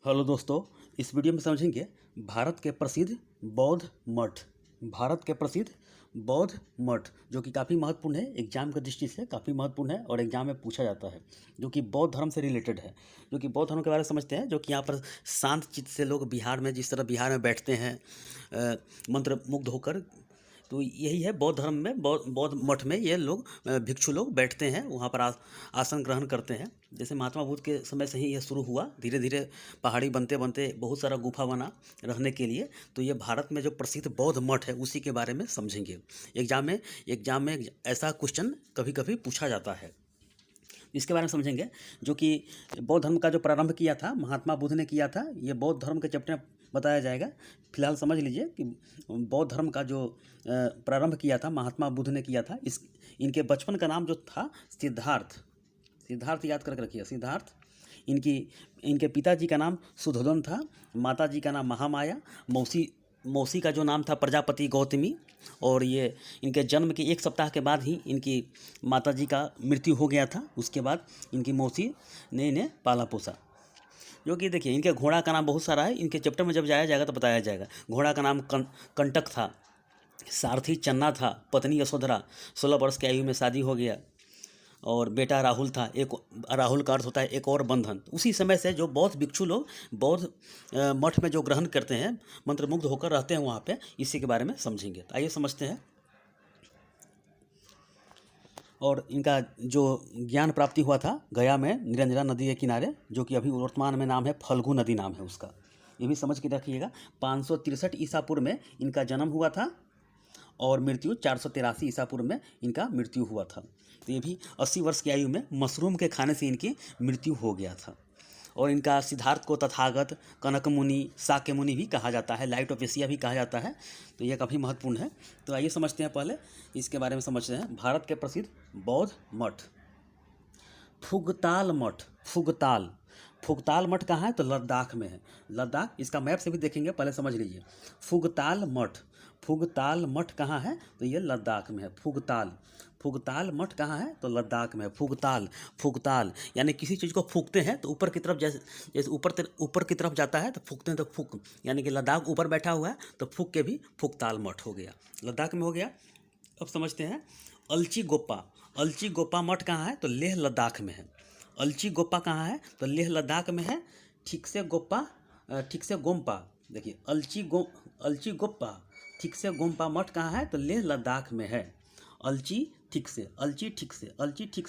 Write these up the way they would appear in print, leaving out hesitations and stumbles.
Hello दोस्तों, इस video में समझेंगे भारत के प्रसिद्ध बौद्ध मठ। भारत के प्रसिद्ध बौद्ध मठ जो कि काफ़ी महत्वपूर्ण है, एग्जाम की दृष्टि से काफ़ी महत्वपूर्ण है और एग्जाम में पूछा जाता है, जो कि बौद्ध धर्म से रिलेटेड है। जो कि बौद्ध धर्म के बारे में समझते हैं, जो कि यहाँ पर शांत चित्त से लोग बिहार में, जिस तरह बिहार में बैठते हैं मंत्र मुग्ध होकर, तो यही है बौद्ध धर्म में। बौद्ध मठ में ये लोग भिक्षु लोग बैठते हैं, वहाँ पर आसन ग्रहण करते हैं। जैसे महात्मा बुद्ध के समय से ही यह शुरू हुआ, धीरे धीरे पहाड़ी बनते बनते बहुत सारा गुफा बना रहने के लिए। तो ये भारत में जो प्रसिद्ध बौद्ध मठ है उसी के बारे में समझेंगे। एग्जाम में ऐसा क्वेश्चन कभी कभी पूछा जाता है, इसके बारे में समझेंगे। जो कि बौद्ध धर्म का जो प्रारंभ किया था महात्मा बुद्ध ने किया था, ये बौद्ध धर्म के चैप्टर में बताया जाएगा। फिलहाल समझ लीजिए कि बौद्ध धर्म का जो प्रारंभ किया था महात्मा बुद्ध ने किया था। इनके बचपन का नाम जो था सिद्धार्थ। सिद्धार्थ याद करके रखिए, सिद्धार्थ। इनके पिताजी का नाम सुधोधन था, माताजी का नाम महामाया, मौसी का जो नाम था प्रजापति गौतमी। और ये इनके जन्म के एक सप्ताह के बाद ही इनकी माताजी का मृत्यु हो गया था। उसके बाद इनकी मौसी ने इन्हें पाला पोसा। जो कि देखिए, इनके घोड़ा का नाम बहुत सारा है, इनके चैप्टर में जब जाया जाएगा तो बताया जाएगा। घोड़ा का नाम कंटक था, सारथी चन्ना था, पत्नी यशोधरा, 16 वर्ष की आयु में शादी हो गया, और बेटा राहुल था। एक राहुल का अर्थ होता है एक और बंधन। उसी समय से जो बौद्ध भिक्षु लोग बौद्ध मठ में जो ग्रहण करते हैं, मंत्रमुग्ध होकर रहते हैं वहाँ पे, इसी के बारे में समझेंगे। तो आइए समझते हैं। और इनका जो ज्ञान प्राप्ति हुआ था गया में निरंजला नदी के किनारे, जो कि अभी वर्तमान में नाम है फल्गु नदी नाम है उसका, ये भी समझ के रखिएगा। 563 ईसा पूर्व में इनका जन्म हुआ था और मृत्यु 483 ईसा पूर्व में इनका मृत्यु हुआ था। तो ये भी 80 वर्ष की आयु में मशरूम के खाने से इनकी मृत्यु हो गया था। और इनका सिद्धार्थ को तथागत, कनक मुनि, शाक्य मुनि भी कहा जाता है, लाइट ऑफ एशिया भी कहा जाता है। तो ये काफ़ी महत्वपूर्ण है। तो आइए समझते हैं, पहले इसके बारे में समझते हैं। भारत के प्रसिद्ध बौद्ध मठ, फुगताल मठ। फुगताल मठ कहाँ है? तो लद्दाख में है। लद्दाख, इसका मैप से भी देखेंगे, पहले समझ लीजिए। फुगताल मठ कहाँ है? तो ये लद्दाख में है। फुगताल मठ कहाँ है? तो लद्दाख में है। फुगताल यानी किसी चीज़ को फूकते हैं तो ऊपर की तरफ, जैसे ऊपर की तरफ जाता है तो फूकते हैं, तो फूक, यानी कि लद्दाख ऊपर बैठा हुआ है तो फूक के भी फुगताल मठ हो गया, लद्दाख में हो गया। अब समझते हैं अलची गोपा मठ कहाँ है? तो लेह लद्दाख में है। अलची गोपा कहाँ है? तो लेह लद्दाख में है। ठीक से गोम्पा, देखिए अलची गोप्पा ठीक से गोम्पा मठ कहाँ है? तो लेह लद्दाख में है। अलची ठीक से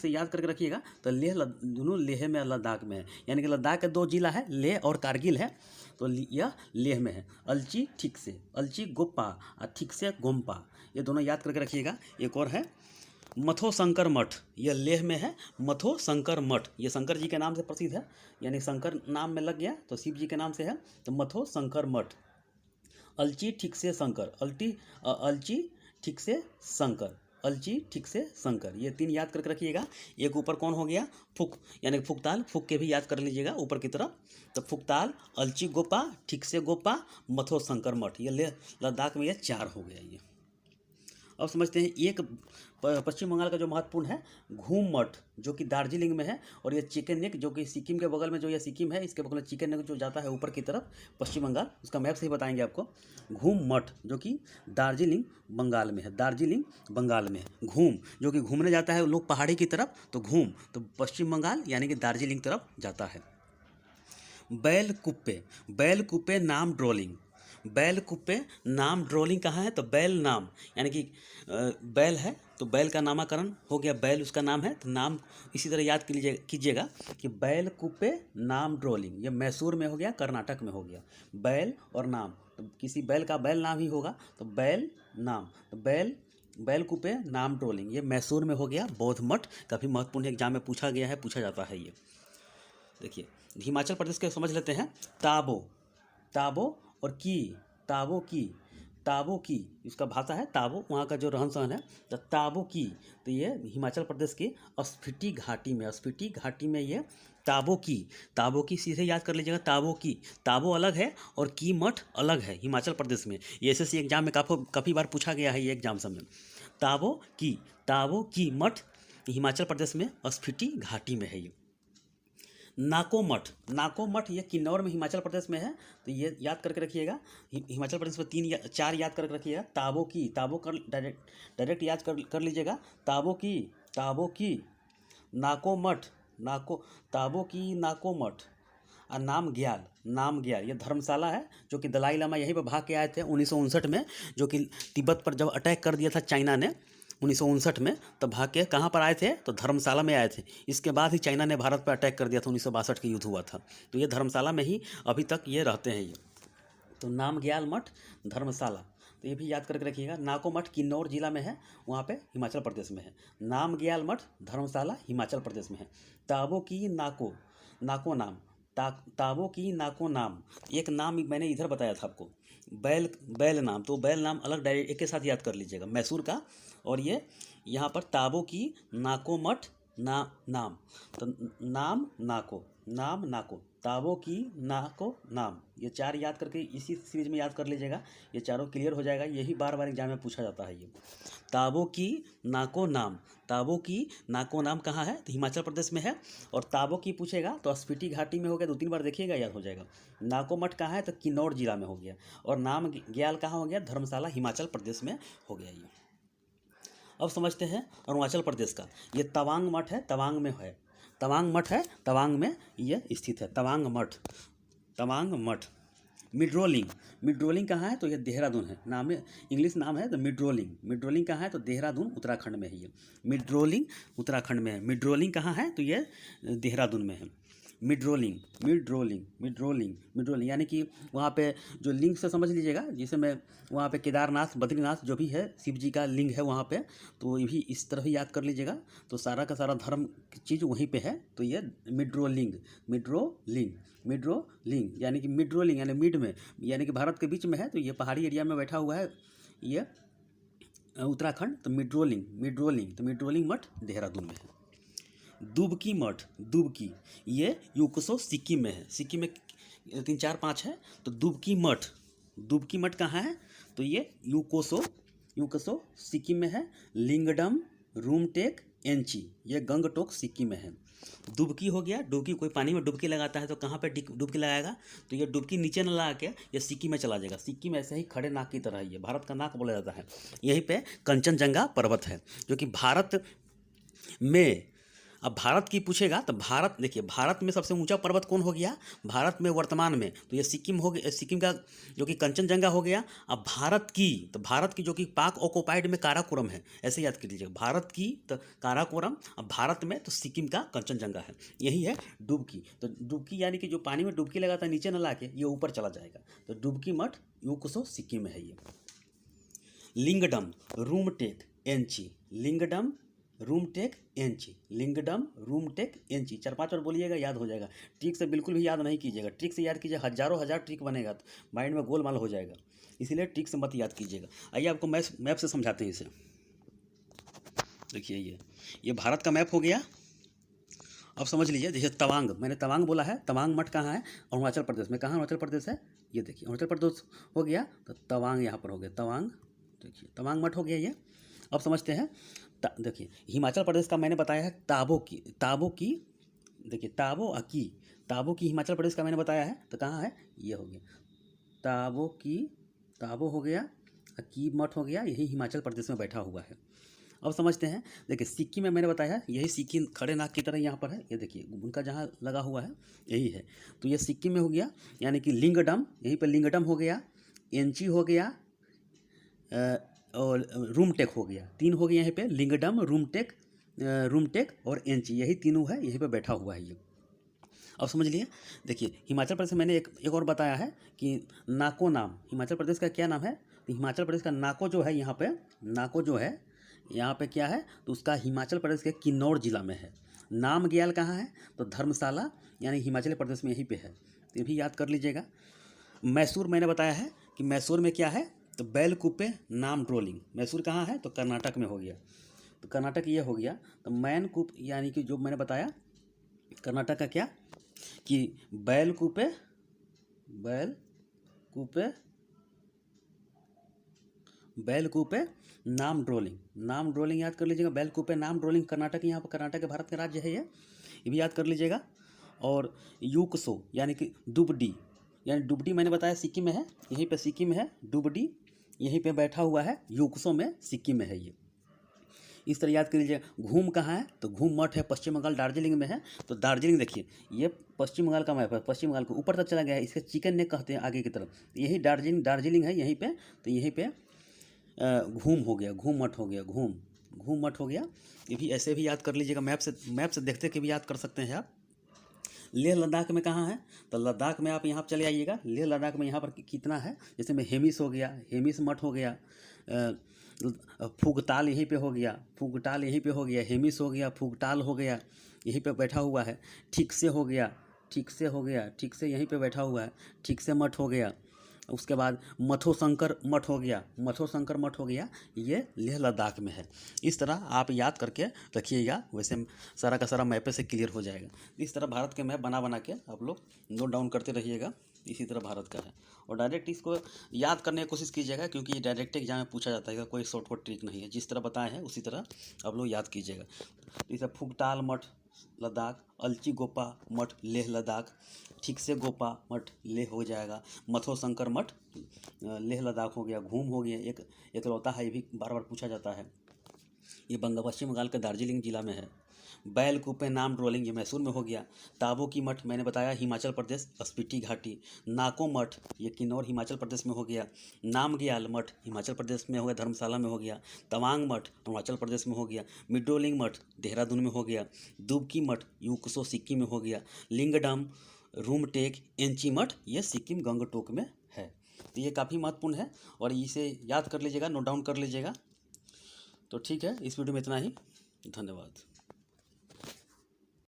याद करके रखिएगा। तो दोनों लेह में, लद्दाख में है, यानी कि लद्दाख के 2 जिला है, लेह और कारगिल है। तो यह लेह में है। अलची गोप्पा और ठीक से गोम्पा, ये दोनों याद करके रखिएगा। एक और है मथो शंकर मठ, यह लेह में है। मथो शंकर मठ, ये शंकर जी के नाम से प्रसिद्ध है, यानी शंकर नाम में लग गया तो शिव जी के नाम से है। तो मथो शंकर मठ। अलची ठीक से शंकर, ये 3 याद करके रखिएगा। एक ऊपर कौन हो गया? फुक, यानी फुकताल, फुक के भी याद कर लीजिएगा ऊपर की तरफ। तो फुकताल, अलची गोपा, ठीक से गोपा, मथो शंकर मठ, ये लद्दाख में ये 4 हो गया ये। अब समझते हैं एक पश्चिम बंगाल का जो महत्वपूर्ण है घूम मठ, जो कि दार्जिलिंग में है। और ये चिकन नेक, जो कि सिक्किम के बगल में, जो ये सिक्किम है इसके बगल में चिकन नेक जो जाता है ऊपर की तरफ पश्चिम बंगाल, उसका मैप से ही बताएंगे आपको। घूम मठ जो कि दार्जिलिंग बंगाल में है। घूम जो कि घूमने जाता है लोग पहाड़ी की तरफ, तो घूम तो पश्चिम बंगाल यानी कि दार्जिलिंग तरफ जाता है। बैल कुप्पे नाम ड्रोलिंग कहाँ है? तो बैल नाम, यानी कि बैल है तो बैल का नामकरण हो गया, बैल उसका नाम है, तो नाम इसी तरह याद कीजिएगा कि बैल कुप्पे नाम ड्रोलिंग, ये मैसूर में हो गया, कर्नाटक में हो गया। बैल और नाम, तो किसी बैल का बैल नाम ही होगा, तो बैल नाम, तो बैल कुप्पे नाम ड्रोलिंग, ये मैसूर में हो गया। बौद्ध मठ काफ़ी महत्वपूर्ण एग्जाम में पूछा जाता है ये। देखिए, हिमाचल प्रदेश के समझ लेते हैं। ताबो और ताबो की इसका भाषा है, ताबो वहाँ का जो रहन सहन है। तो ताबो की, तो ये हिमाचल प्रदेश के स्पीति घाटी में ये ताबो की सीधे याद कर लीजिएगा। ताबो अलग है और की मठ अलग है हिमाचल प्रदेश में। ये एसएससी एग्जाम में काफ़ी बार पूछा गया है ये एग्जाम सब में। ताबो की मठ हिमाचल प्रदेश में स्पीति घाटी में है ये। नाको मठ, नाको मठ ये किन्नौर में हिमाचल प्रदेश में है। तो ये याद करके रखिएगा। हिमाचल प्रदेश में चार याद करके रखिएगा। ताबो की, ताबो कर डायरेक्ट याद कर लीजिएगा। ताबो की नाको मठ, नाको ताबो की नाको मठ। और नाम ग्याल ये धर्मशाला है, जो कि दलाई लामा यहीं पर भाग के आए थे 1959 में, जो कि तिब्बत पर जब अटैक कर दिया था चाइना ने 1959 में, तब भाग के कहाँ पर आए थे, तो धर्मशाला में आए थे। इसके बाद ही चाइना ने भारत पर अटैक कर दिया था, 1962 का युद्ध हुआ था। तो ये धर्मशाला में ही अभी तक ये रहते हैं ये। तो नाम ग्याल मठ धर्मशाला, तो ये भी याद करके रखिएगा। नाको मठ किन्नौर जिला में है, वहाँ पे हिमाचल प्रदेश में है। नाम ग्याल मठ धर्मशाला हिमाचल प्रदेश में है। ताबो की नाको, नाको नाम, ताबो की नाको नाम। एक नाम मैंने इधर बताया था आपको, बैल नाम। तो बैल नाम अलग डायरेक्ट एक के साथ याद कर लीजिएगा, मैसूर का। और ये यहाँ पर ताबो की नाको मठ नाम। तो नाम नाको, ताबो की नाको नाम, ये चार याद करके इसी सीरीज में याद कर लीजिएगा। ये चारों क्लियर हो जाएगा, यही बार बार एग्जाम में पूछा जाता है ये। ताबो की नाको नाम, ताबो की नाको नाम कहाँ है, तो हिमाचल प्रदेश में है। और ताबो की पूछेगा तो स्पीति घाटी में हो गया, 2-3 बार देखिएगा, याद हो जाएगा। नाको मठ कहाँ है, तो किन्नौर जिला में हो गया। और नाम ग्याल कहाँ हो गया, धर्मशाला हिमाचल प्रदेश में हो गया ये। अब समझते हैं अरुणाचल प्रदेश का। ये तवांग मठ है, तवांग में है। तवांग मठ है, तवांग में ये स्थित है, तवांग मठ। मिड्रोलिंग कहाँ है, तो ये देहरादून है। नाम है, इंग्लिश नाम है तो मिड्रोलिंग कहाँ है, तो देहरादून उत्तराखंड में है ये। मिड्रोलिंग उत्तराखंड में है। मिड्रोलिंग कहाँ है, तो ये देहरादून में है। मिड्रोलिंग यानी कि वहाँ पे जो लिंग से समझ लीजिएगा, जिसे मैं वहाँ पे केदारनाथ बद्रीनाथ जो भी है शिव जी का लिंग है वहाँ पे, तो ये भी इस तरह ही याद कर लीजिएगा। तो सारा का सारा धर्म की चीज़ वहीं पे है। तो ये मिड्रोलिंग यानी कि मिड्रोलिंग यानी मिड में, यानी कि भारत के बीच में है। तो ये पहाड़ी एरिया में बैठा हुआ है ये उत्तराखंड। तो मिड्रोलिंग मठ देहरादून में है। दुबकी ये यूकोसो सिक्किम में है। सिक्किम में 3, 4, 5 है। तो दुबकी मठ कहाँ है, तो ये यूकोसो सिक्किम में है। लिंगडम रूमटेक एंची ये गंगटोक सिक्किम में है। डुबकी हो गया, डुबकी कोई पानी में डुबकी लगाता है तो कहाँ पे डुबकी लगाएगा, तो ये डुबकी नीचे न लगा के ये सिक्किम में चला जाएगा। सिक्किम ऐसे ही खड़े नाक की तरह ही है, भारत का नाक बोला जाता है। यहीं पे कंचनजंगा पर्वत है, जो कि भारत में, अब भारत की पूछेगा तो भारत, देखिए भारत में सबसे ऊंचा पर्वत कौन हो गया भारत में वर्तमान में, तो ये सिक्किम हो गया। सिक्किम का जो कि कंचनजंगा हो गया। अब भारत की जो कि पाक ऑक्युपाइड में काराकोरम है, ऐसे याद कर लीजिएगा। भारत की तो काराकोरम, अब भारत में तो सिक्किम का कंचनजंगा है। यही है डुबकी। तो डुबकी यानी कि जो पानी में डुबकी लगाता है नीचे न ला के, ये ऊपर चला जाएगा। तो डुबकी मठ यूकोसो सिक्किम में है ये। लिंगडम रूमटेक एंची 4-5 बार बोलिएगा, याद हो जाएगा। ट्रिक से बिल्कुल भी याद नहीं कीजिएगा, ट्रिक से याद कीजिए, हज़ारों ट्रिक बनेगा तो माइंड में गोलमाल हो जाएगा, इसीलिए ट्रिक से मत याद कीजिएगा। आइए आपको मैप से समझाते हैं इसे। देखिए ये भारत का मैप हो गया। अब समझ लीजिए, जैसे तवांग, मैंने तवांग बोला है, तवांग मठ कहाँ है, अरुणाचल प्रदेश में। कहाँ अरुणाचल प्रदेश है, ये देखिए अरुणाचल प्रदेश हो गया। तो तवांग यहाँ पर हो गया, तवांग, देखिए तवांग मठ हो गया ये। अब समझते हैं, देखिए हिमाचल प्रदेश का मैंने बताया है ताबो की, देखिए ताबो की हिमाचल प्रदेश का मैंने बताया है। तो कहाँ है, ये हो गया ताबो हो गया, की मठ हो गया, यही हिमाचल प्रदेश में बैठा हुआ है। अब समझते हैं, देखिए सिक्किम में मैंने बताया है, यही सिक्किम खड़े नाक की तरह यहाँ पर है, ये देखिए उनका जहाँ लगा हुआ है यही है। तो ये सिक्किम में हो गया, यानी कि लिंगडम, यहीं पर लिंगडम हो गया, एंची हो गया और रूमटेक हो गया। 3 हो गया यहाँ पे, लिंगडम रूमटेक और एंची, यही तीनों है, यहीं पे बैठा हुआ है ये। अब समझ लिए, देखिए हिमाचल प्रदेश में मैंने एक और बताया है कि नाको नाम, हिमाचल प्रदेश का क्या नाम है, तो हिमाचल प्रदेश का नाको जो है यहाँ पे, नाको जो है यहाँ पे क्या है, तो उसका हिमाचल प्रदेश के किन्नौर जिला में है। नाम ग्याल कहाँ है, तो धर्मशाला यानी हिमाचल प्रदेश में यहीं पे है, तो ये भी याद कर लीजिएगा। मैसूर मैंने बताया है कि मैसूर में क्या है, तो बैलकुप्पे नाम ड्रोलिंग। मैसूर कहाँ है, तो कर्नाटक में हो गया। तो कर्नाटक ये हो गया। तो मैनकूप यानी कि जो मैंने बताया कर्नाटक का क्या, कि बैलकुप्पे नाम ड्रोलिंग याद कर लीजिएगा। बैलकुप्पे नाम ड्रोलिंग कर्नाटक, यहाँ पर कर्नाटक के भारत का राज्य है ये भी याद कर लीजिएगा। और यूकसो यानी कि डुबडी, यानी डुबडी मैंने बताया सिक्किम में है, यहीं पे सिक्किम में है। डुबडी यहीं पे बैठा हुआ है, यूकसो में सिक्किम में है ये। इस तरह याद कर लीजिए। घूम कहाँ है, तो घूम मठ है पश्चिम बंगाल दार्जिलिंग में है। तो दार्जिलिंग देखिए, ये पश्चिम बंगाल का मैप है, पश्चिम बंगाल के ऊपर तक चला गया है, इसके चिकन नेक कहते हैं आगे की तरफ। यही दार्जिलिंग है यहीं पे। तो यहीं पे घूम हो गया, घूम मठ हो गया, घूम मठ हो गया। ये भी ऐसे भी याद कर लीजिएगा, मैप से देखते के भी याद कर सकते हैं आप। लेह लद्दाख में कहाँ है, तो लद्दाख में आप यहाँ पर चले आइएगा। लेह लद्दाख में यहाँ पर कितना है, जैसे में हेमिस हो गया, हेमिस मठ हो गया, फुगताल यहीं पे हो गया, फुगताल यहीं पे हो गया, हेमिस हो गया, फुगताल हो गया, यहीं पे बैठा हुआ है। ठीक से हो गया, ठीक से हो गया, ठीक से यहीं पे बैठा हुआ है, ठीक से मठ हो गया। उसके बाद मथो शंकर मठ हो गया, मथो शंकर मठ हो गया, ये लेह लद्दाख में है। इस तरह आप याद करके रखिएगा, वैसे सारा का सारा मैपे से क्लियर हो जाएगा। इस तरह भारत के मैप बना बना के आप लोग नोट डाउन करते रहिएगा। इसी तरह भारत का है, और डायरेक्ट इसको याद करने की कोशिश कीजिएगा, क्योंकि ये डायरेक्ट एग्जाम में पूछा जाता है, कोई शॉर्टकट ट्रिक नहीं है। जिस तरह बताए हैं उसी तरह आप लोग याद कीजिएगा। जैसे फुगताल मठ लद्दाख, अलची गोपा मठ लेह लद्दाख, ठीक से गोपा मठ लेह हो जाएगा, मथो शंकर मठ लेह लद्दाख हो गया, घूम हो गया, एक एकलौता है, ये भी बार बार पूछा जाता है। ये पश्चिम बंगाल के दार्जिलिंग जिला में है। बैल कूपे नाम ड्रोलिंग, ये मैसूर में हो गया। ताबो की मठ मैंने बताया हिमाचल प्रदेश स्पीति घाटी। नाको मठ ये किन्नौर हिमाचल प्रदेश में हो गया। नामग्याल मठ हिमाचल प्रदेश में हो गया, धर्मशाला में हो गया। तवांग मठ अरुणाचल प्रदेश में हो गया। मिडोलिंग मठ देहरादून में हो गया। दुबकी मठ यूकसो सिक्किम में हो गया। लिंगडम रूमटेक एंची मठ ये सिक्किम गंगटोक में है। तो ये काफ़ी महत्वपूर्ण है, और इसे याद कर लीजिएगा, नोट डाउन कर लीजिएगा। तो ठीक है, इस वीडियो में इतना ही, धन्यवाद।